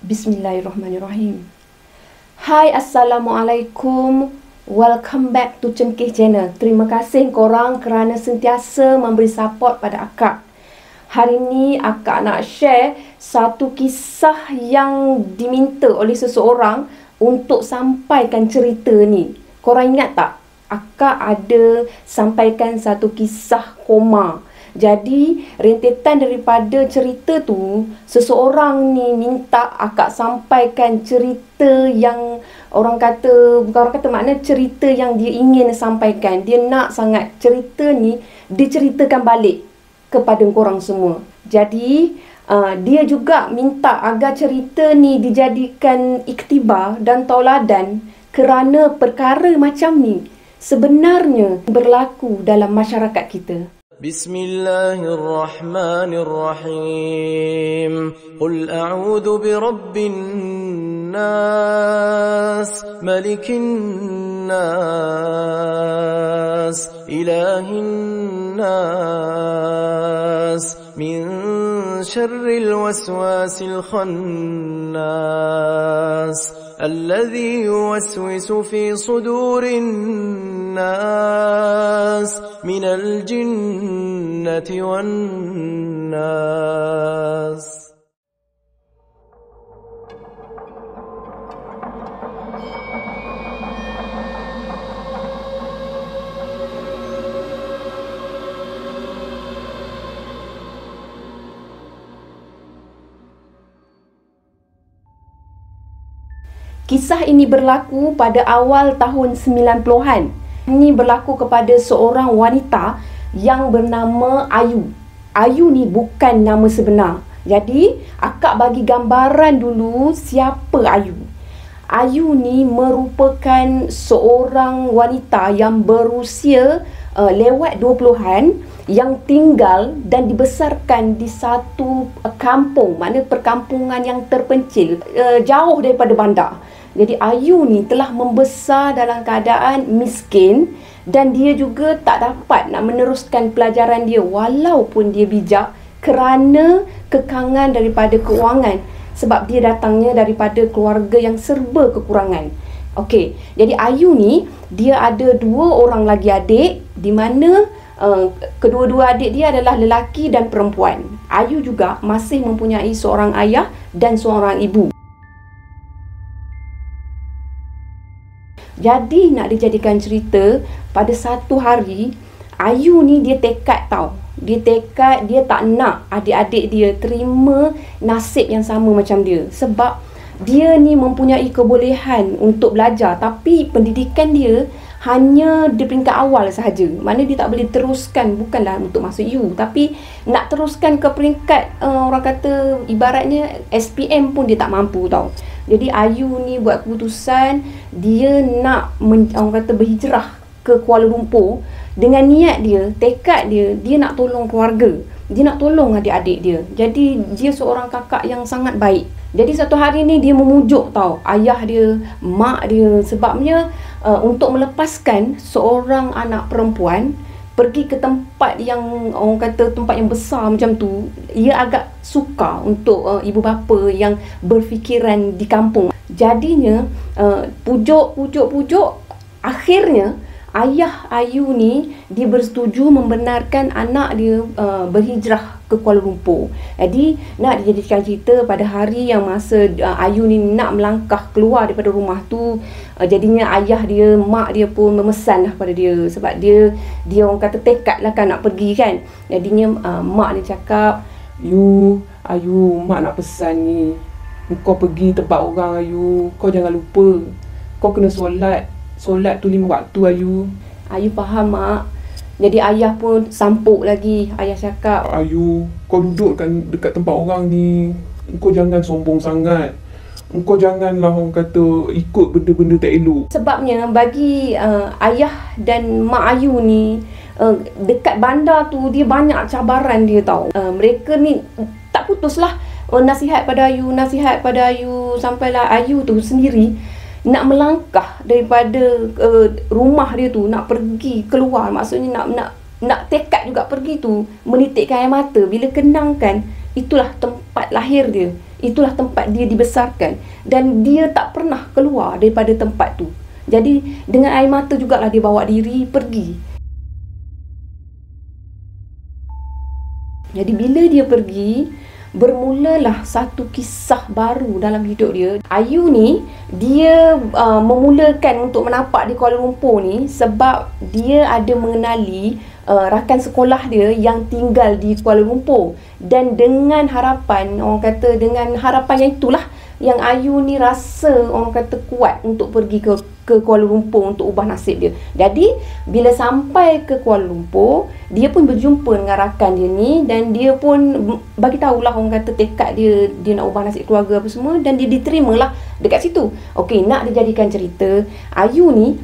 Bismillahirrahmanirrahim. Hai, Assalamualaikum. Welcome back to Cengkih Channel. Terima kasih korang kerana sentiasa memberi support pada akak. Hari ni akak nak share satu kisah yang diminta oleh seseorang untuk sampaikan cerita ni. Korang ingat tak? Akak ada sampaikan satu kisah koma. Jadi, rentetan daripada cerita tu, seseorang ni minta akak sampaikan cerita yang orang kata, bukan orang kata, makna cerita yang dia ingin sampaikan. Dia nak sangat cerita ni diceritakan balik kepada korang semua. Jadi, dia juga minta agar cerita ni dijadikan iktibar dan tauladan kerana perkara macam ni sebenarnya berlaku dalam masyarakat kita. Bismillahirrahmanirrahim. Qul a'udzu birabbin nas, malikin nas, ilahin nas, min syarril waswasil khannas, الذي يوسوس في صدور الناس من الجنة والناس. Kisah ini berlaku pada awal tahun 90-an. Ini berlaku kepada seorang wanita yang bernama Ayu. Ayu ni bukan nama sebenar. Jadi, akak bagi gambaran dulu siapa Ayu. Ayu ni merupakan seorang wanita yang berusia lewat 20-an yang tinggal dan dibesarkan di satu kampung, makna perkampungan yang terpencil, jauh daripada bandar. Jadi Ayu ni telah membesar dalam keadaan miskin dan dia juga tak dapat nak meneruskan pelajaran dia walaupun dia bijak kerana kekangan daripada keuangan, sebab dia datangnya daripada keluarga yang serba kekurangan. Okey, jadi Ayu ni dia ada 2 orang lagi adik, di mana kedua-dua adik dia adalah lelaki dan perempuan. Ayu juga masih mempunyai seorang ayah dan seorang ibu. Jadi nak dijadikan cerita, pada satu hari Ayu ni dia tekad tau. Dia tekad dia tak nak adik-adik dia terima nasib yang sama macam dia. Sebab dia ni mempunyai kebolehan untuk belajar, tapi pendidikan dia hanya di peringkat awal sahaja. Mana dia tak boleh teruskan, bukanlah untuk masuk U, tapi nak teruskan ke peringkat orang kata ibaratnya SPM pun dia tak mampu tau. Jadi Ayu ni buat keputusan dia nak orang kata berhijrah ke Kuala Lumpur dengan niat dia, tekad dia, dia nak tolong keluarga. Dia nak tolong adik-adik dia. Jadi dia seorang kakak yang sangat baik. Jadi satu hari ni dia memujuk tau ayah dia, mak dia, sebabnya untuk melepaskan seorang anak perempuan pergi ke tempat yang orang kata tempat yang besar macam tu, ia agak sukar untuk ibu bapa yang berfikiran di kampung. Jadinya pujuk, akhirnya ayah Ayu ni dia bersetuju membenarkan anak dia berhijrah ke Kuala Lumpur. Jadi nak dijadikan cerita pada hari yang masa Ayu ni nak melangkah keluar daripada rumah tu, jadinya ayah dia, mak dia pun memesan lah pada dia, sebab dia orang kata tekad lah kan nak pergi kan. Jadinya mak dia cakap, Ayu, mak nak pesan ni, kau pergi tempat orang Ayu, kau jangan lupa kau kena solat tu 5 waktu Ayu. Ayu faham mak. Jadi ayah pun sampuk lagi. Ayah cakap, Ayu, kau duduk dekat tempat orang ni, kau jangan sombong sangat. Kau janganlah orang kata ikut benda-benda tak elok. Sebabnya bagi ayah dan mak Ayu ni, dekat bandar tu dia banyak cabaran dia tau. Mereka ni tak putuslah nasihat pada Ayu sampailah Ayu tu sendiri nak melangkah daripada rumah dia tu, nak pergi keluar, maksudnya nak tekad juga pergi tu, menitikkan air mata bila kenangkan Itulah tempat lahir dia. Itulah tempat dia dibesarkan. Dan dia tak pernah keluar daripada tempat tu. Jadi dengan air mata jugalah dia bawa diri pergi. Jadi bila dia pergi, bermulalah satu kisah baru dalam hidup dia. Ayu ni, dia memulakan untuk menapak di Kuala Lumpur ni sebab dia ada mengenali rakan sekolah dia yang tinggal di Kuala Lumpur. Dan dengan harapan, orang kata dengan harapan yang itulah yang Ayu ni rasa orang kata kuat untuk pergi ke Kuala Lumpur untuk ubah nasib dia. Jadi bila sampai ke Kuala Lumpur, dia pun berjumpa dengan rakan dia ni dan dia pun bagi tahulah orang kata tekad dia nak ubah nasib keluarga apa semua, dan dia diterimalah dekat situ. Okey, nak dijadikan cerita, Ayu ni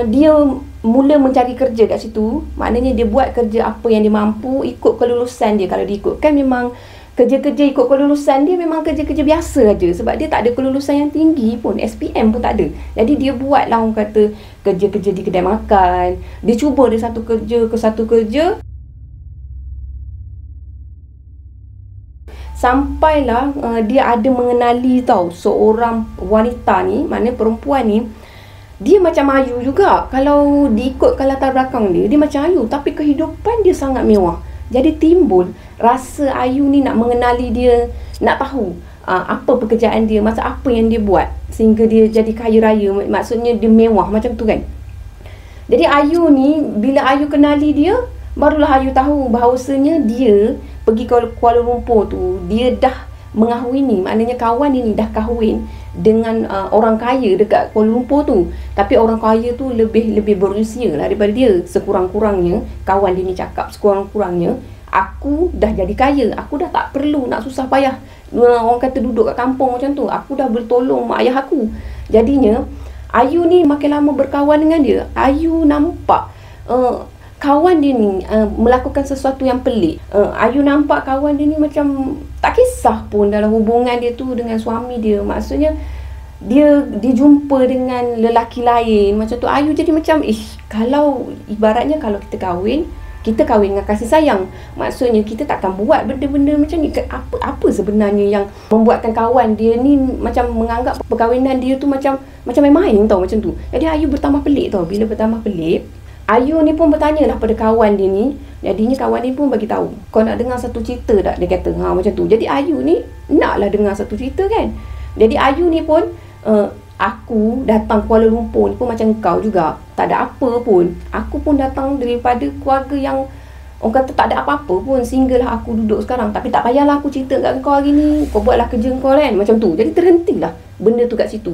dia mula mencari kerja kat situ. Maknanya dia buat kerja apa yang dia mampu ikut kelulusan dia. Kalau diikutkan memang kerja-kerja ikut kelulusan dia memang kerja-kerja biasa aja, sebab dia tak ada kelulusan yang tinggi pun, SPM pun tak ada. Jadi dia buatlah orang kata kerja-kerja di kedai makan. Dia cuba dari satu kerja ke satu kerja. Sampailah dia ada mengenali tau seorang wanita ni, maknanya perempuan ni, dia macam Ayu juga. Kalau diikutkan latar belakang dia macam Ayu, tapi kehidupan dia sangat mewah. Jadi timbul rasa Ayu ni nak mengenali dia, nak tahu apa pekerjaan dia, masa apa yang dia buat sehingga dia jadi kaya raya, maksudnya dia mewah macam tu kan. Jadi Ayu ni, bila Ayu kenali dia, barulah Ayu tahu bahawasanya dia pergi ke Kuala Lumpur tu, dia dah mengahwini, maknanya kawan ini dah kahwin dengan orang kaya dekat Kuala Lumpur tu. Tapi orang kaya tu lebih berusia lah daripada dia. Sekurang-kurangnya, kawan dia ni cakap, sekurang-kurangnya aku dah jadi kaya, aku dah tak perlu nak susah payah orang kata duduk kat kampung macam tu, aku dah bertolong mak ayah aku. Jadinya Ayu ni makin lama berkawan dengan dia, Ayu nampak kawan dia ni melakukan sesuatu yang pelik. Ayu nampak kawan dia ni macam tak kisah pun dalam hubungan dia tu dengan suami dia. Maksudnya dia jumpa dengan lelaki lain macam tu. Ayu jadi macam kalau ibaratnya kalau kita kahwin dengan kasih sayang. Maksudnya kita takkan buat benda-benda macam ni. Apa sebenarnya yang membuatkan kawan dia ni macam menganggap perkahwinan dia tu macam main-main tau, macam tu. Jadi Ayu bertambah pelik tau. Bila bertambah pelik, Ayu ni pun bertanya lah pada kawan dia ni. Jadinya kawan dia pun bagi tahu, kau nak dengar satu cerita tak? Dia kata macam tu. Jadi Ayu ni naklah dengar satu cerita kan. Jadi Ayu ni pun aku datang Kuala Lumpur ni pun macam kau juga, tak ada apa pun. Aku pun datang daripada keluarga yang orang kata tak ada apa-apa pun, sehinggalah aku duduk sekarang. Tapi tak payahlah aku cerita kat kau hari ni, kau buatlah kerja kau kan, macam tu. Jadi terhentilah benda tu kat situ.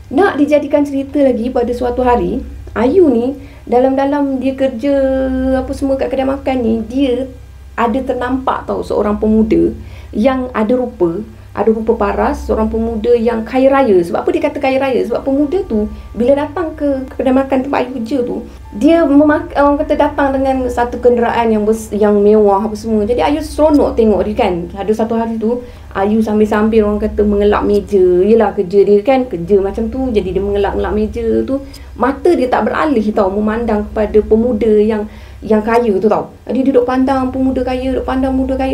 Nak dijadikan cerita lagi, pada suatu hari Ayu ni dalam dia kerja apa semua kat kedai makan ni, dia ada ternampak tau seorang pemuda yang ada rupa paras, seorang pemuda yang kaya raya. Sebab apa dia kata kaya raya? Sebab pemuda tu bila datang ke kedai makan tempat Ayu kerja tu, dia orang kata datang dengan satu kenderaan yang mewah apa semua. Jadi Ayu seronok tengok dia kan. Ada satu hari tu Ayu sambil-sambil orang kata mengelak meja. Yelah kerja dia kan, kerja macam tu. Jadi dia mengelak-ngelak meja tu. Mata dia tak beralih tau memandang kepada pemuda yang kaya tu tau. Dia duduk pandang pemuda kaya,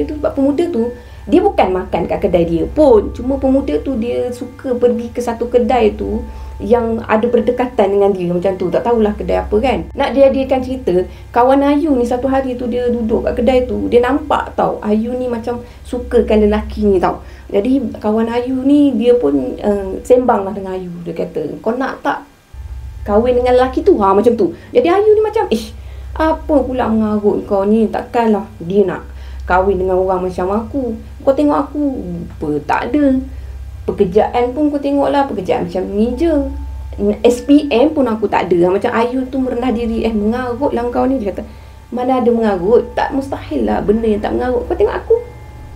tu. Sebab pemuda tu dia bukan makan kat kedai dia pun. Cuma pemuda tu dia suka pergi ke satu kedai tu yang ada berdekatan dengan dia macam tu. Tak tahulah kedai apa kan. Nak diadakan cerita, kawan Ayu ni satu hari tu dia duduk kat kedai tu, dia nampak tau Ayu ni macam sukakan lelaki ni tau. Jadi kawan Ayu ni dia pun sembang lah dengan Ayu. Dia kata, kau nak tak kahwin dengan lelaki tu? Macam tu. Jadi Ayu ni macam apa pula mengarut kau ni, takkanlah dia nak kahwin dengan orang macam aku. Kau tengok aku tak ada pekerjaan pun, kau tengoklah pekerjaan macam ni je, SPM pun aku tak ada. Macam Ayu tu merendah diri. Mengarut lah kau ni. Dia kata, mana ada mengarut, tak mustahil lah benda yang tak mengarut. Kau tengok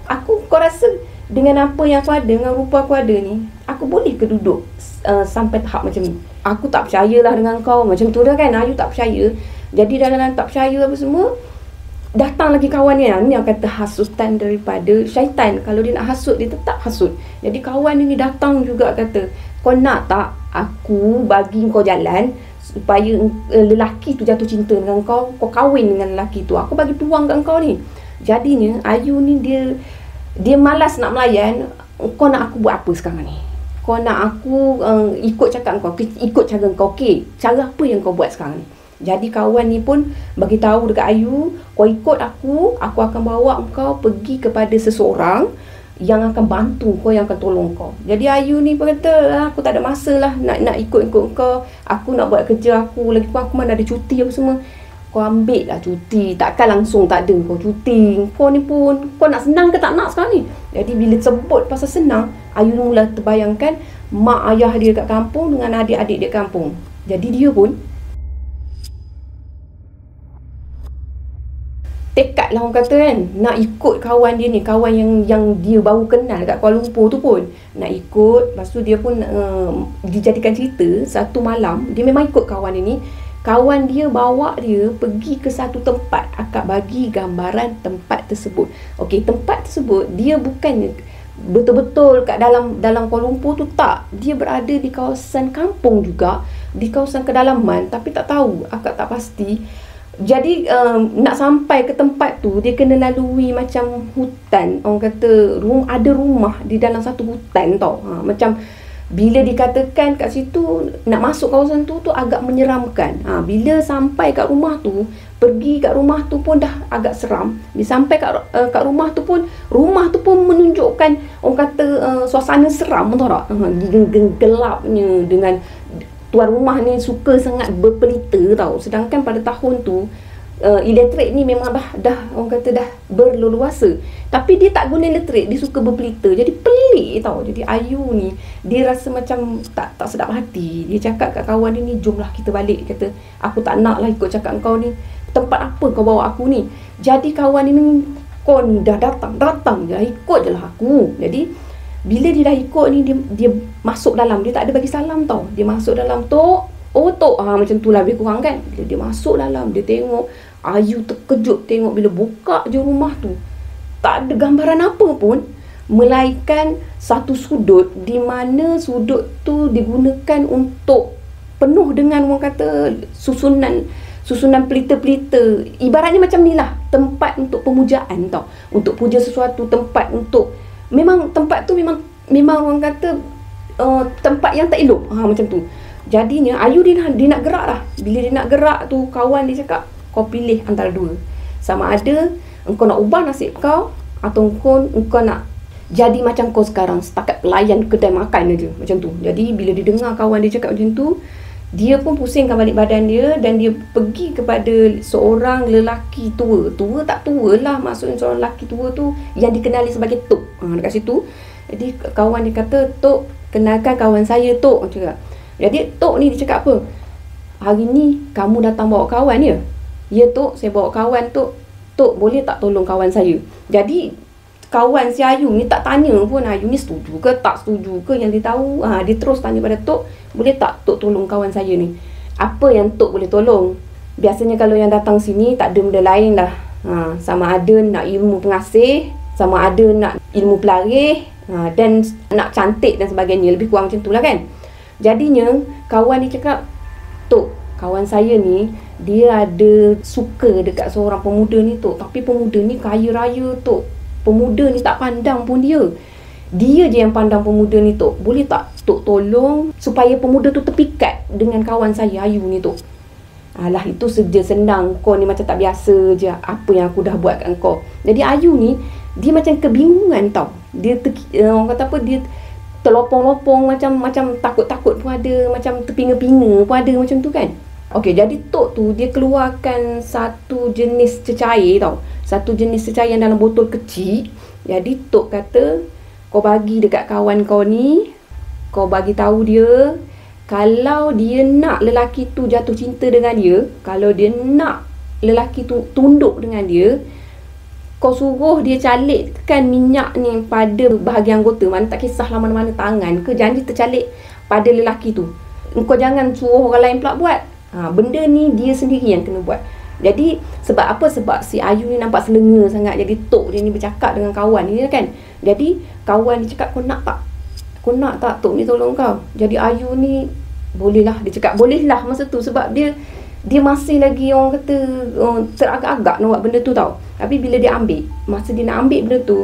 aku kau rasa dengan apa yang aku ada, dengan rupa aku ada ni, aku boleh ke duduk sampai tahap macam ni? Aku tak percayalah dengan kau. Macam tu dah kan. Ayu tak percaya. Jadi dalam tak percaya apa semua, datang lagi kawan dia. Ni yang kata hasutan daripada syaitan. Kalau dia nak hasut, dia tetap hasut. Jadi kawan ni datang juga kata, kau nak tak aku bagi kau jalan supaya lelaki tu jatuh cinta dengan kau, kau kahwin dengan lelaki tu, aku bagi peluang kat kau ni. Jadinya Ayu ni dia malas nak melayan. Kau nak aku buat apa sekarang ni? Kau nak aku ikut cakap kau, ikut cara kau. Okey, cara apa yang kau buat sekarang ni? Jadi kawan ni pun bagi tahu dekat Ayu, kau ikut aku akan bawa kau pergi kepada seseorang yang akan bantu kau, yang akan tolong kau. Jadi Ayu ni berkata, aku tak ada masa lah nak ikut kau. Aku nak buat kerja aku, lagi pun aku mana ada cuti apa semua. Kau ambil lah cuti, takkan langsung tak ada kau cuti. Kau ni pun, kau nak senang ke tak nak sekarang ni? Jadi bila sebut pasal senang, Ayu mula terbayangkan mak ayah dia kat kampung dengan adik-adik dia kampung. Jadi dia pun tekad lah orang kata kan, nak ikut kawan dia ni, kawan yang dia baru kenal kat Kuala Lumpur tu pun nak ikut. Lepas tu dia pun dijadikan cerita satu malam, dia memang ikut kawan dia ni. Kawan dia bawa dia pergi ke satu tempat, akak bagi gambaran tempat tersebut. Okey, tempat tersebut dia bukan betul-betul kat dalam Kuala Lumpur tu, tak. Dia berada di kawasan kampung juga, di kawasan kedalaman, tapi tak tahu, akak tak pasti. Jadi nak sampai ke tempat tu, dia kena lalui macam hutan. Orang kata ada rumah di dalam satu hutan tau. Macam bila dikatakan kat situ nak masuk kawasan tu agak menyeramkan. Bila sampai kat rumah tu, pergi kat rumah tu pun dah agak seram. Bila sampai kat rumah tu pun menunjukkan orang kata suasana seram, tahu tak? Gelapnya, dengan tuan rumah ni suka sangat berpelita tau. Sedangkan pada tahun tu elektrik ni memang dah orang kata dah berleluasa, tapi dia tak guna elektrik, dia suka berpelita. Jadi pelik tau. Jadi Ayu ni dia rasa macam tak sedap hati. Dia cakap kat kawan dia ni, jomlah kita balik. Kata, aku tak nak lah ikut cakap kau ni, tempat apa kau bawa aku ni. Jadi kawan ni, kau ni dah datang je, ikut je lah aku. Jadi bila dia dah ikut ni, dia masuk dalam, dia tak ada bagi salam tau. Dia masuk dalam, Tok, macam tu lah lebih kurang kan. Bila dia masuk dalam, dia tengok, Ayu terkejut tengok bila buka je rumah tu, tak ada gambaran apa pun, melainkan satu sudut, di mana sudut tu digunakan untuk penuh dengan orang kata susunan pelita-pelita. Ibaratnya macam ni lah, tempat untuk pemujaan tau, untuk puja sesuatu, tempat untuk, memang tempat tu memang orang kata tempat yang tak elok, macam tu. Jadinya Ayu dia nak gerak lah. Bila dia nak gerak tu, kawan dia cakap, kau pilih antara dua. Sama ada engkau nak ubah nasib kau, atau engkau nak jadi macam kau sekarang, setakat pelayan kedai makan aja, macam tu. Jadi bila dia dengar kawan dia cakap macam tu, dia pun pusingkan balik badan dia, dan dia pergi kepada seorang lelaki tua. Tua tak tua lah, maksudnya seorang lelaki tua tu yang dikenali sebagai Tok dekat situ. Jadi kawan dia kata, Tok, kenalkan kawan saya, Tok, cakap. Jadi Tok ni dia cakap apa? Hari ni kamu datang bawa kawan ya? Ya Tok, saya bawa kawan Tok. Tok, boleh tak tolong kawan saya? Jadi kawan si Ayu ni tak tanya pun Ayu ni setuju ke tak setuju ke, yang dia tahu dia terus tanya pada Tok, boleh tak Tok tolong kawan saya ni? Apa yang Tok boleh tolong? Biasanya kalau yang datang sini tak ada benda lain lah, sama ada nak ilmu pengasih, sama ada nak ilmu pelarih, dan nak cantik dan sebagainya. Lebih kurang macam tu lah kan. Jadinya kawan ni cakap, Tok, kawan saya ni dia ada suka dekat seorang pemuda ni Tok, tapi pemuda ni kaya raya Tok. Pemuda ni tak pandang pun dia je yang pandang pemuda ni Tok. Boleh tak Tok tolong supaya pemuda tu terpikat dengan kawan saya Ayu ni Tok? Alah, itu saja senang. Kau ni macam tak biasa je, apa yang aku dah buat kat kau. Jadi Ayu ni dia macam kebingungan tau. Dia orang kata apa, dia terlopong-lopong, macam takut-takut pun ada, macam terpinga-pinga pun ada, macam tu kan. Okey, jadi Tok tu dia keluarkan satu jenis cecair tau. Satu jenis cecair yang dalam botol kecil. Jadi Tok kata, kau bagi dekat kawan kau ni, kau bagi tahu dia, kalau dia nak lelaki tu jatuh cinta dengan dia, kalau dia nak lelaki tu tunduk dengan dia, kau suruh dia calikkan minyak ni pada bahagian anggota, mana tak kisahlah mana-mana, tangan ke, janji tercalik pada lelaki tu. Kau jangan suruh orang lain pula buat. Benda ni dia sendiri yang kena buat. Jadi sebab apa? Sebab si Ayu ni nampak selenga sangat. Jadi Tok dia ni bercakap dengan kawan ni kan. Jadi kawan dia cakap, kau nak tak Tok ni tolong kau? Jadi Ayu ni Bolehlah, dia cakap bolehlah masa tu sebab dia masih lagi orang kata teragak-agak nak buat benda tu tau. Tapi bila dia ambil, masa dia nak ambil benda tu,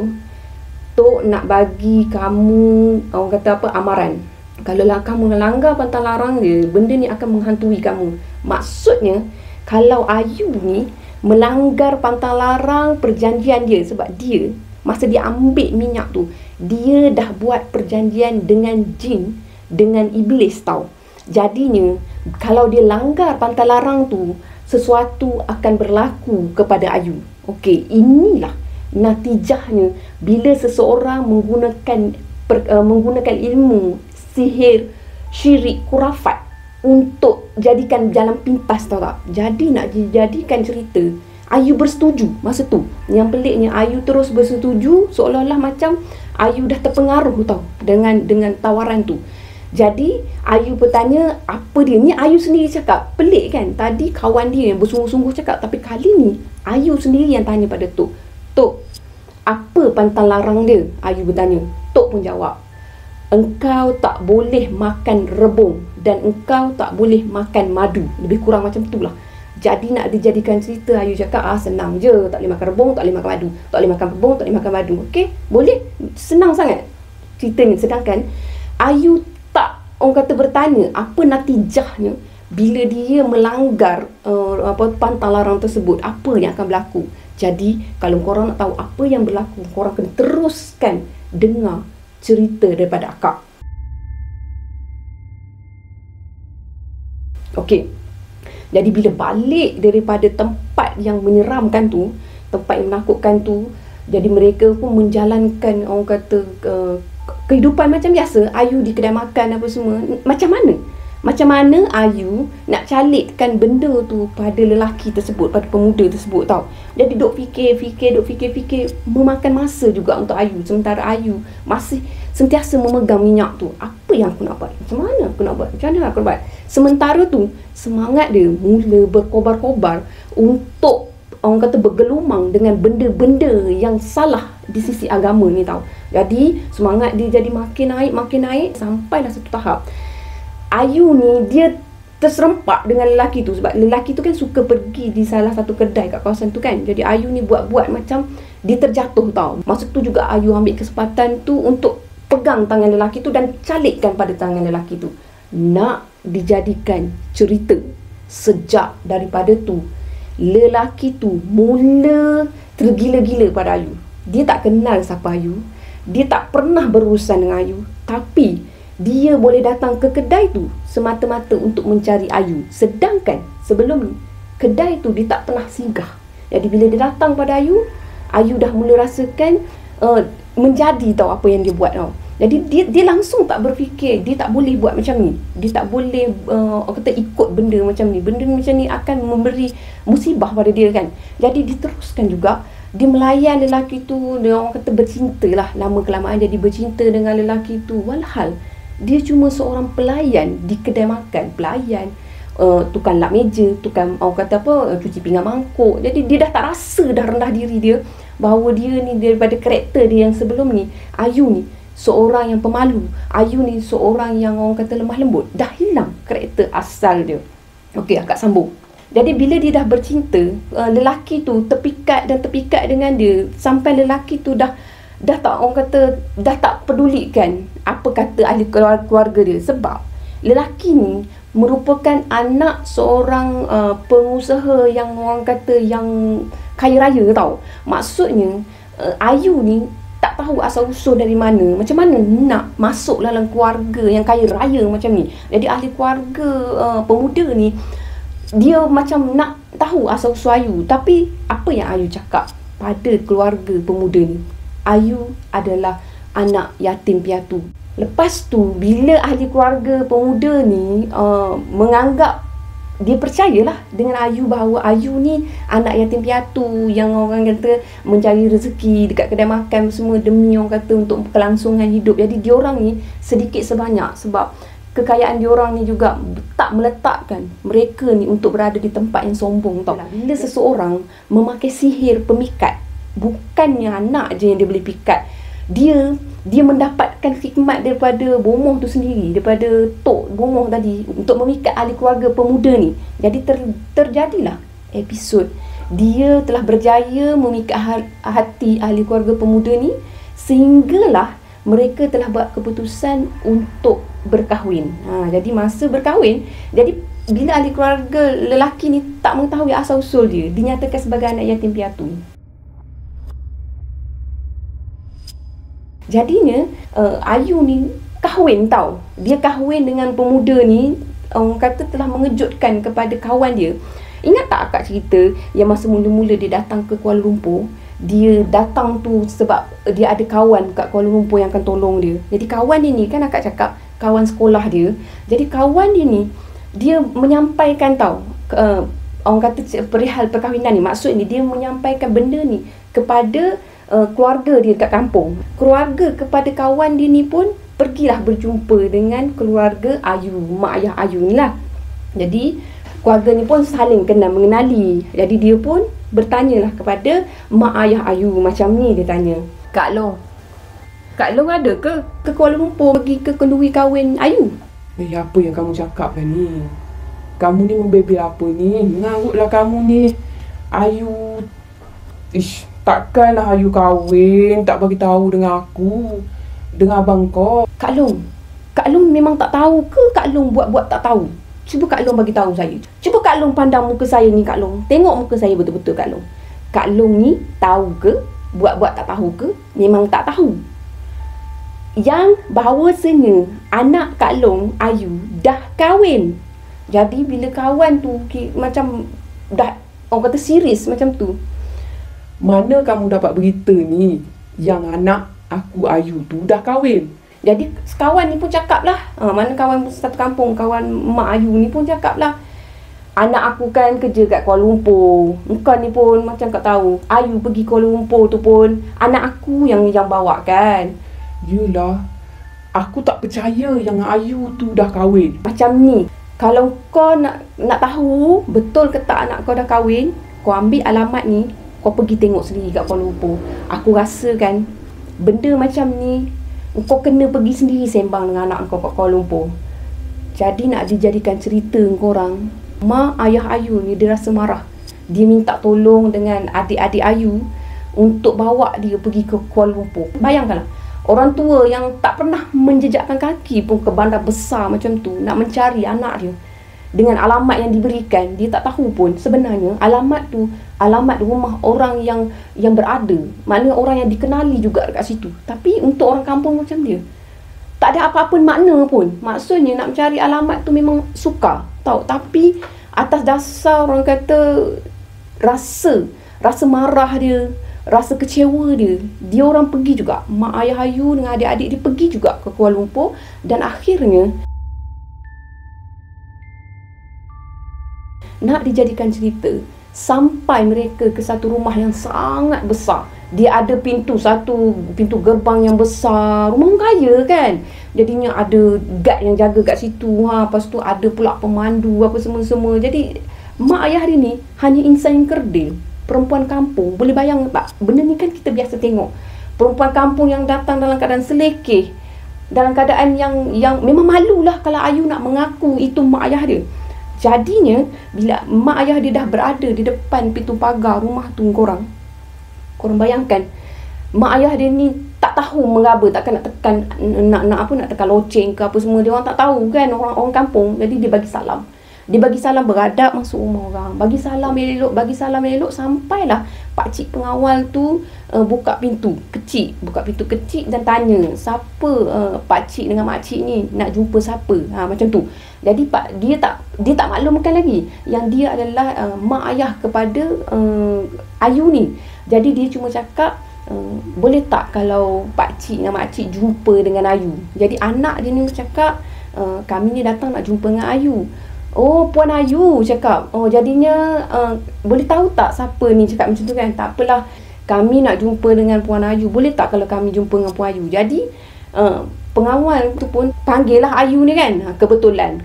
Tok nak bagi kamu orang kata apa, amaran. Kalau lah kamu langgar pantang larang dia, benda ni akan menghantui kamu. Maksudnya kalau Ayu ni melanggar pantang larang perjanjian dia, sebab dia masa dia ambil minyak tu, dia dah buat perjanjian dengan jin, dengan iblis tau. Jadinya kalau dia langgar pantang larang tu, sesuatu akan berlaku kepada Ayu. Okey, inilah natijahnya bila seseorang menggunakan ilmu sihir, syirik, kurafat untuk jadikan jalan pintas, tau tak? Jadi nak dijadikan cerita, Ayu bersetuju masa tu. Yang peliknya Ayu terus bersetuju, seolah-olah macam Ayu dah terpengaruh tau dengan tawaran tu. Jadi Ayu bertanya apa dia. Ni Ayu sendiri cakap. Pelik kan? Tadi kawan dia yang bersungguh-sungguh cakap, tapi kali ni Ayu sendiri yang tanya pada Tok. Tok, apa pantang larang dia? Ayu bertanya. Tok pun jawab, engkau tak boleh makan rebung dan engkau tak boleh makan madu. Lebih kurang macam tu lah. Jadi nak dijadikan cerita, Ayu cakap senang je, tak boleh makan rebung, tak boleh makan madu, tak boleh makan rebung, tak boleh makan madu. Okey, boleh, senang sangat ceritanya. Sedangkan Ayu tak, orang kata, bertanya apa natijahnya bila dia melanggar pantang larang tersebut, apa yang akan berlaku. Jadi kalau korang nak tahu apa yang berlaku, korang kena teruskan dengar cerita daripada akak. Okey, jadi bila balik daripada tempat yang menyeramkan tu, tempat yang menakutkan tu, jadi mereka pun menjalankan, orang kata, kehidupan macam biasa. Ayu di kedai makan apa semua. Macam mana Ayu nak calitkan benda tu pada lelaki tersebut, pada pemuda tersebut tau. Jadi duk fikir, memakan masa juga untuk Ayu. Sementara Ayu masih sentiasa memegang minyak tu. Apa yang aku nak buat? Macam mana aku nak buat? Macam mana aku nak buat? Sementara tu semangat dia mula berkobar-kobar untuk, orang kata, bergelumang dengan benda-benda yang salah di sisi agama ni tau. Jadi semangat dia jadi makin naik sampailah satu tahap Ayu ni dia terserempak dengan lelaki tu. Sebab lelaki tu kan suka pergi di salah satu kedai kat kawasan tu kan. Jadi Ayu ni buat-buat macam dia terjatuh tau. Masa tu juga Ayu ambil kesempatan tu untuk pegang tangan lelaki tu dan calitkan pada tangan lelaki tu. Nak dijadikan cerita. Sejak daripada tu, lelaki tu mula tergila-gila pada Ayu. Dia tak kenal siapa Ayu, dia tak pernah berurusan dengan Ayu, tapi dia boleh datang ke kedai tu semata-mata untuk mencari Ayu. Sedangkan sebelum ni, kedai tu dia tak pernah singgah. Jadi bila dia datang pada Ayu, Ayu dah mula rasakan menjadi tahu apa yang dia buat tau. Jadi dia langsung tak berfikir dia tak boleh buat macam ni. Dia tak boleh kata ikut benda macam ni. Benda macam ni akan memberi musibah pada dia kan. Jadi diteruskan juga dia melayan lelaki tu. Dia orang kata bercinta lah. Lama kelamaan jadi bercinta dengan lelaki tu. Walhal dia cuma seorang pelayan di kedai makan. Pelayan, tukang lap meja, tukang, orang kata apa, cuci pinggan mangkuk. Jadi dia dah tak rasa dah rendah diri dia, bahawa dia ni daripada karakter dia yang sebelum ni, Ayu ni seorang yang pemalu, Ayu ni seorang yang orang kata lemah lembut. Dah hilang karakter asal dia. Okey, akak sambung. Jadi bila dia dah bercinta, lelaki tu terpikat dengan dia, sampai lelaki tu dah tak, orang kata, dah tak pedulikan apa kata ahli keluarga dia. Sebab lelaki ni merupakan anak seorang pengusaha yang, orang kata, yang kaya raya tau. Maksudnya Ayu ni tak tahu asal usul dari mana. Macam mana nak masuk dalam keluarga yang kaya raya macam ni. Jadi ahli keluarga pemuda ni, dia macam nak tahu asal usul Ayu. Tapi apa yang Ayu cakap pada keluarga pemuda ni? Ayu adalah anak yatim piatu. Lepas tu bila ahli keluarga pemuda ni menganggap, dia percayalah dengan Ayu bahawa Ayu ni anak yatim piatu yang, orang kata, mencari rezeki dekat kedai makan semua demi, orang kata, untuk kelangsungan hidup. Jadi diorang ni sedikit sebanyak, sebab kekayaan diorang ni juga tak meletakkan mereka ni untuk berada di tempat yang sombong tau. Bila seseorang memakai sihir pemikat, bukannya anak je yang dia boleh pikat, dia mendapatkan khidmat daripada bomoh tu sendiri, daripada tok bomoh tadi untuk memikat ahli keluarga pemuda ni. Jadi terjadilah episod dia telah berjaya memikat hati ahli keluarga pemuda ni, sehinggalah mereka telah buat keputusan untuk berkahwin. Jadi masa berkahwin, jadi bila ahli keluarga lelaki ni tak mengetahui asal usul dia, dinyatakan sebagai anak yatim piatu. Jadinya Ayu ni kahwin tau. Dia kahwin dengan pemuda ni, orang kata telah mengejutkan kepada kawan dia. Ingat tak akak cerita yang masa mula-mula dia datang ke Kuala Lumpur? Dia datang tu sebab dia ada kawan kat Kuala Lumpur yang akan tolong dia. Jadi kawan dia ni, kan akak cakap kawan sekolah dia. Jadi kawan dia ni, dia menyampaikan tau, orang kata perihal perkahwinan ni. Maksud ni dia menyampaikan benda ni kepada keluarga dia kat kampung. Keluarga kepada kawan dia ni pun pergilah berjumpa dengan keluarga Ayu, mak ayah Ayu ni lah. Jadi keluarga ni pun saling mengenali. Jadi dia pun bertanyalah kepada mak ayah Ayu macam ni. Dia tanya, Kak Long ada ke Kuala Lumpur pergi ke kenduri kahwin Ayu? Apa yang kamu cakap kan ni? Kamu ni membebel apa ni? Ngarutlah kamu ni. Ayu, takkanlah Ayu kahwin tak bagi tahu dengan aku, dengan abang kau. Kak Long memang tak tahu ke Kak Long buat-buat tak tahu? Cuba Kak Long bagi tahu saya. Cuba Kak Long pandang muka saya ni, Kak Long. Tengok muka saya betul-betul, Kak Long. Kak Long ni tahu ke? Buat-buat tak tahu ke? Memang tak tahu. Yang bahawasanya anak Kak Long, Ayu, dah kahwin. Jadi bila kawan tu macam dah, orang kata serius macam tu. Mana kamu dapat berita ni yang anak aku Ayu tu dah kahwin? Jadi kawan ni pun cakap lah, mana kawan satu kampung, kawan mak Ayu ni pun cakap lah, anak aku kan kerja kat Kuala Lumpur. Engkau ni pun macam kau tahu, Ayu pergi Kuala Lumpur tu pun anak aku yang bawa kan. Yelah, aku tak percaya yang Ayu tu dah kahwin. Macam ni, kalau kau nak tahu betul ke tak anak kau dah kahwin, kau ambil alamat ni, kau pergi tengok sendiri kat Kuala Lumpur. Aku rasa kan, benda macam ni kau kena pergi sendiri sembang dengan anak kau kat Kuala Lumpur. Jadi nak dijadikan cerita korang, mak ayah Ayu ni dia rasa marah. Dia minta tolong dengan adik-adik Ayu untuk bawa dia pergi ke Kuala Lumpur. Bayangkanlah, orang tua yang tak pernah menjejakkan kaki pun ke bandar besar macam tu nak mencari anak dia. Dengan alamat yang diberikan, dia tak tahu pun sebenarnya alamat tu alamat rumah orang yang berada. Maknanya orang yang dikenali juga dekat situ. Tapi untuk orang kampung macam dia, tak ada apa-apa makna pun. Maksudnya nak mencari alamat tu memang sukar, tahu. Tapi atas dasar orang kata rasa marah dia, rasa kecewa dia orang pergi juga. Mak ayah Ayu dengan adik-adik dia pergi juga ke Kuala Lumpur. Dan akhirnya nak dijadikan cerita, sampai mereka ke satu rumah yang sangat besar. Dia ada pintu gerbang yang besar. Rumah orang kaya kan. Jadinya ada guard yang jaga kat situ. Lepas tu ada pula pemandu apa semua-semua. Jadi mak ayah dia ni hanya insan yang kerdil, perempuan kampung. Boleh bayang tak? Benda ni kan kita biasa tengok. Perempuan kampung yang datang dalam keadaan selekeh, dalam keadaan yang memang malulah kalau Ayu nak mengaku itu mak ayah dia. Jadinya bila mak ayah dia dah berada di depan pintu pagar rumah tu, korang bayangkan, mak ayah dia ni tak tahu mengapa, takkan nak tekan nak tekan loceng ke apa semua. Dia orang tak tahu kan, orang kampung. Jadi dia bagi salam beradab masuk rumah orang, bagi salam elok sampailah pakcik pengawal tu buka pintu kecil dan tanya siapa pakcik dengan makcik ni nak jumpa siapa, macam tu. Jadi dia tak maklumkan lagi yang dia adalah mak ayah kepada Ayu ni. Jadi dia cuma cakap, boleh tak kalau pakcik dengan makcik jumpa dengan Ayu. Jadi anak dia ni cakap, kami ni datang nak jumpa dengan Ayu. Oh, Puan Ayu cakap. Oh, jadinya boleh tahu tak siapa ni, cakap macam tu kan. Tak apalah, kami nak jumpa dengan Puan Ayu. Boleh tak kalau kami jumpa dengan Puan Ayu. Jadi pengawal tu pun panggil lah Ayu ni kan. Kebetulan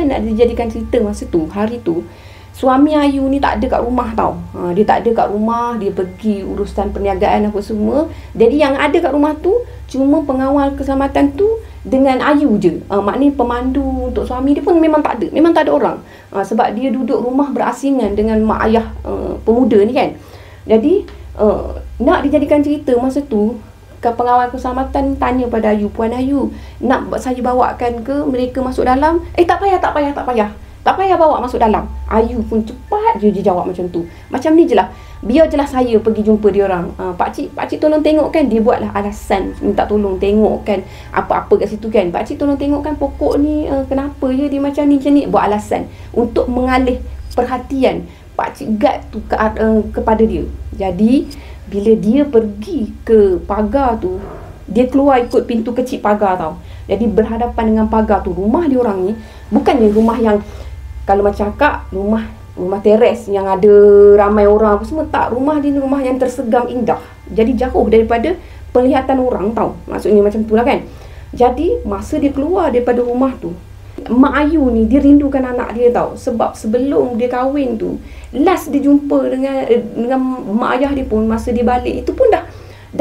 nak dijadikan cerita masa tu, hari tu Suami Ayu ni tak ada kat rumah tau. Dia tak ada kat rumah, dia pergi urusan perniagaan apa semua. Jadi yang ada kat rumah tu cuma pengawal keselamatan tu dengan Ayu je. Maknanya pemandu untuk suami dia pun memang tak ada. Memang tak ada orang. Sebab dia duduk rumah berasingan dengan mak ayah pemuda ni kan. Jadi nak dijadikan cerita masa tu, pengawal keselamatan tanya pada Ayu, Puan Ayu, nak saya bawakan ke mereka masuk dalam? Tak payah. Tak payah bawa masuk dalam. Ayu pun cepat je dia jawab macam tu. Macam ni je lah. Biar je lah saya pergi jumpa dia orang. Pakcik tolong tengokkan. Dia buatlah alasan minta tolong tengokkan apa-apa kat situ kan. Pakcik tolong tengokkan pokok ni kenapa ya dia macam ni. Buat alasan untuk mengalih perhatian Pakcik Gad tu kepada dia. Jadi bila dia pergi ke pagar tu, dia keluar ikut pintu kecil pagar tau. Jadi berhadapan dengan pagar tu, rumah dia orang ni bukannya rumah yang kalau macam akak, rumah teres yang ada ramai orang apa semua, tak. Rumah dia ni rumah yang tersegam indah. Jadi jauh daripada penglihatan orang tau. Maksudnya macam tu lah kan. Jadi masa dia keluar daripada rumah tu, Mak Ayu ni dia rindukan anak dia tau. Sebab sebelum dia kahwin tu, last dia jumpa dengan mak ayah dia pun masa dia balik itu pun dah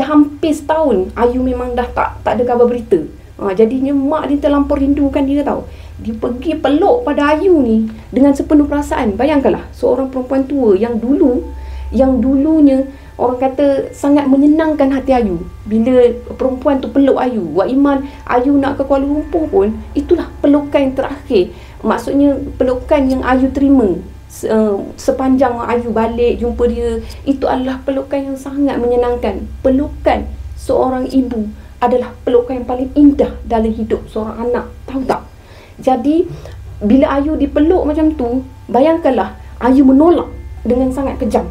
hampir setahun. Ayu memang dah tak ada khabar berita. Jadinya mak dia terlampau rindukan dia tau. Dia pergi peluk pada Ayu ni dengan sepenuh perasaan. Bayangkanlah seorang perempuan tua yang dulunya orang kata sangat menyenangkan hati Ayu. Bila perempuan tu peluk Ayu, Wak Iman Ayu nak ke Kuala Lumpur pun, itulah pelukan yang terakhir. Maksudnya pelukan yang Ayu terima sepanjang Ayu balik jumpa dia. Itu adalah pelukan yang sangat menyenangkan. Pelukan seorang ibu adalah pelukan yang paling indah dalam hidup seorang anak. Tahu tak? Jadi bila Ayu dipeluk macam tu, bayangkanlah Ayu menolak dengan sangat kejam.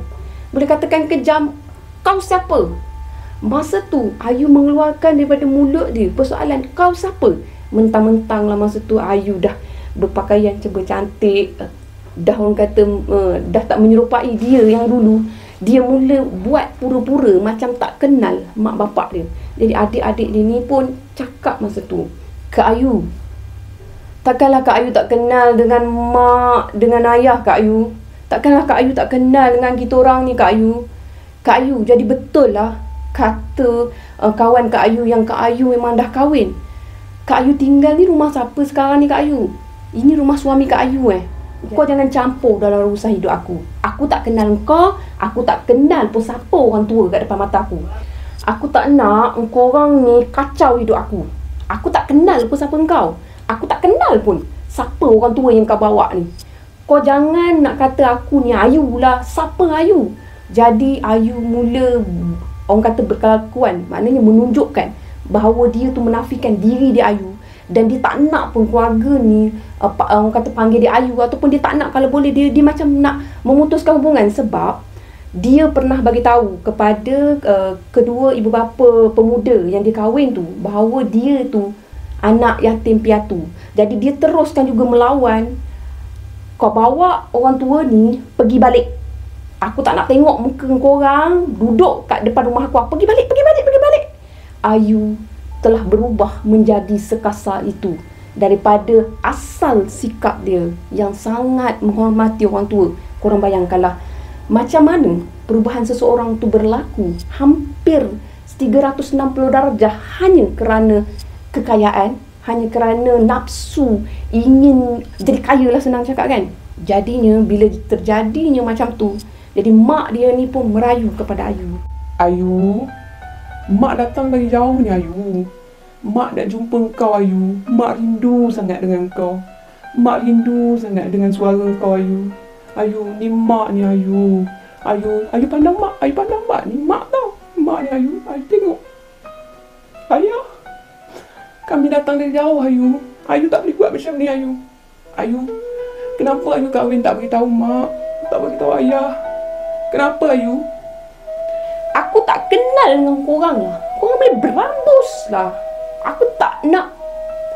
Boleh katakan kejam, kau siapa? Masa tu Ayu mengeluarkan daripada mulut dia persoalan, kau siapa? Mentang-mentang lah masa tu Ayu dah berpakaian coba cantik, dah orang kata dah tak menyerupai dia yang dulu. Dia mula buat pura-pura macam tak kenal mak bapak dia. Jadi adik-adik dia ni pun cakap masa tu, Kak Ayu, takkanlah Kak Ayu tak kenal dengan mak, dengan ayah Kak Ayu. Takkanlah Kak Ayu tak kenal dengan kita orang ni Kak Ayu. Kak Ayu, jadi betul lah kata kawan Kak Ayu yang Kak Ayu memang dah kahwin. Kak Ayu tinggal ni rumah siapa sekarang ni Kak Ayu? Ini rumah suami Kak Ayu Kau jangan campur dalam urusan hidup aku. Aku tak kenal kau. Aku tak kenal pun siapa orang tua kat depan mata aku. Aku tak nak engkau orang ni kacau hidup aku. Aku tak kenal pun siapa engkau. Aku tak kenal pun siapa orang tua yang kau bawa ni. Kau jangan nak kata aku ni Ayu lah. Siapa Ayu? Jadi Ayu mula orang kata berkelakuan. Maknanya menunjukkan bahawa dia tu menafikan diri dia Ayu. Dan dia tak nak pun keluarga ni orang kata panggil dia Ayu. Ataupun dia tak nak, kalau boleh dia macam nak memutuskan hubungan. Sebab dia pernah bagi tahu kepada kedua ibu bapa pemuda yang dia kahwin tu bahawa dia tu anak yatim piatu. Jadi dia teruskan juga melawan. Kau bawa orang tua ni pergi balik. Aku tak nak tengok muka korang duduk kat depan rumah aku. Pergi balik. Ayu telah berubah menjadi sekasar itu daripada asal sikap dia yang sangat menghormati orang tua. Korang bayangkanlah macam mana perubahan seseorang tu berlaku hampir 360 darjah hanya kerana kekayaan, hanya kerana nafsu ingin jadi kaya lah, senang cakap kan. Jadinya bila terjadinya macam tu, jadi mak dia ni pun merayu kepada Ayu. Ayu, mak datang dari jauh ni Ayu. Mak nak jumpa kau Ayu. Mak rindu sangat dengan kau. Mak rindu sangat dengan suara kau Ayu. Ayu, ni mak ni Ayu. Ayu pandang mak. Ayu pandang mak. Ni mak tau. Mak ni Ayu. Ayu tengok. Ayah, kami datang dari jauh Ayu. Ayu tak boleh buat macam ni Ayu. Ayu, kenapa Ayu kahwin tak beritahu mak? Tak beritahu ayah? Kenapa Ayu? Aku tak kenal dengan korang lah. Korang boleh berambus lah. Aku tak nak.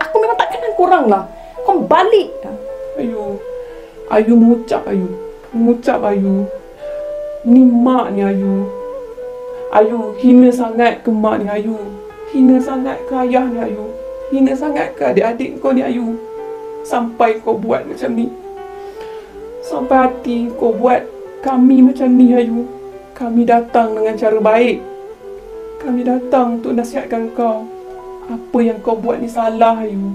Aku memang tak kenal korang lah. Korang balik lah. Ayu mengucap Ayu. Ni mak ni Ayu. Ayu hina sangat ke mak ni Ayu. Hina sangat ke ayah ni Ayu. Hina sangat ke adik-adik kau ni Ayu. Sampai kau buat macam ni. sampai hati kau buat kami macam ni, Ayu. Kami datang dengan cara baik. Kami datang untuk nasihatkan kau. Apa yang kau buat ni salah, Ayu.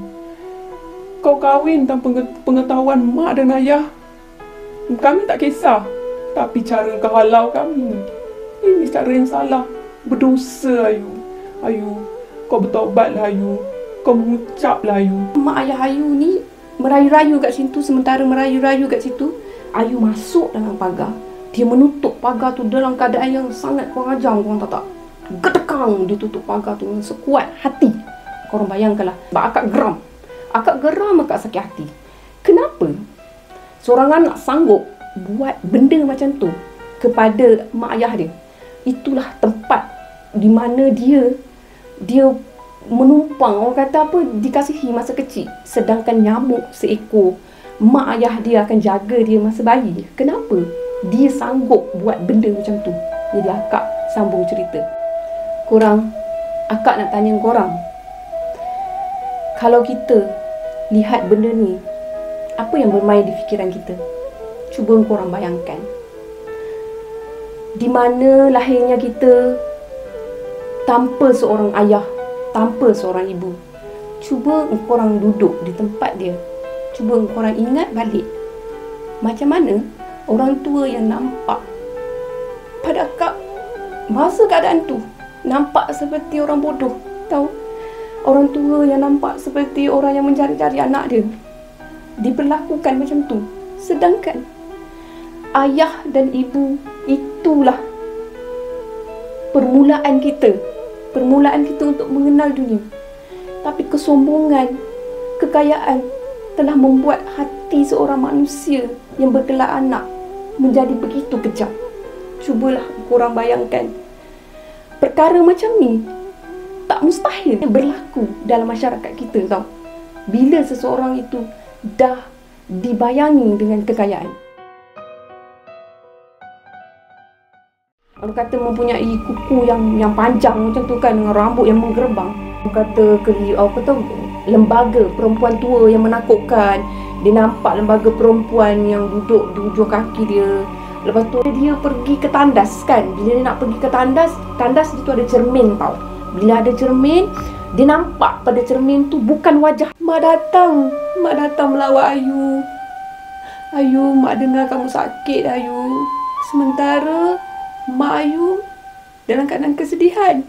Kau kahwin tanpa pengetahuan mak dan ayah. Kami tak kisah. Tapi cara kau halau kami, ini cara yang salah. Berdosa, Ayu. Ayu, kau bertaubatlah, Ayu. Kau mengucaplah, Ayu. Mak ayah Ayu ni merayu-rayu kat situ. Sementara merayu-rayu kat situ, Ayu masuk dalam pagar. Dia menutup pagar tu dalam keadaan yang sangat kurang ajar, korang tahu tak? Gedekang dia tutup pagar tu dengan sekuat hati. Korang bayangkanlah. Sebab akak geram. Akak geram, akak sakit hati. Kenapa seorang anak sanggup buat benda macam tu kepada mak ayah dia? Itulah tempat di mana dia menumpang, orang kata apa, dikasihi masa kecil. Sedangkan nyamuk seekor, mak ayah dia akan jaga dia masa bayi. Kenapa dia sanggup buat benda macam tu? Jadi akak sambung cerita. Akak nak tanya korang, kalau kita lihat benda ni, apa yang bermain di fikiran kita? Cuba korang bayangkan. Di mana lahirnya kita tanpa seorang ayah, tanpa seorang ibu. Cuba korang duduk di tempat dia. Cuba korang ingat balik macam mana orang tua yang nampak pada akak masa keadaan tu nampak seperti orang bodoh. Tahu? Orang tua yang nampak seperti orang yang mencari-cari anak dia diperlakukan macam tu. Sedangkan ayah dan ibu itulah permulaan kita. Permulaan kita untuk mengenal dunia. Tapi kesombongan, kekayaan telah membuat hati seorang manusia yang bergelar anak menjadi begitu kejam. Cubalah korang bayangkan. Perkara macam ni tak mustahil berlaku dalam masyarakat kita, tau. Bila seseorang itu dah dibayangi dengan kekayaan. Orang kata mempunyai kuku yang panjang macam tu kan, dengan rambut yang menggerbang. Orang kata lembaga perempuan tua yang menakutkan. Dia nampak lembaga perempuan yang duduk di ujung kaki dia. Lepas tu dia pergi ke tandas kan. Bila dia nak pergi ke tandas, tandas itu ada cermin, tau. Bila ada cermin, dia nampak pada cermin tu bukan wajah. Mak datang melawat Ayu. Ayu, mak dengar kamu sakit, Ayu. Sementara mak Ayu dalam keadaan kesedihan.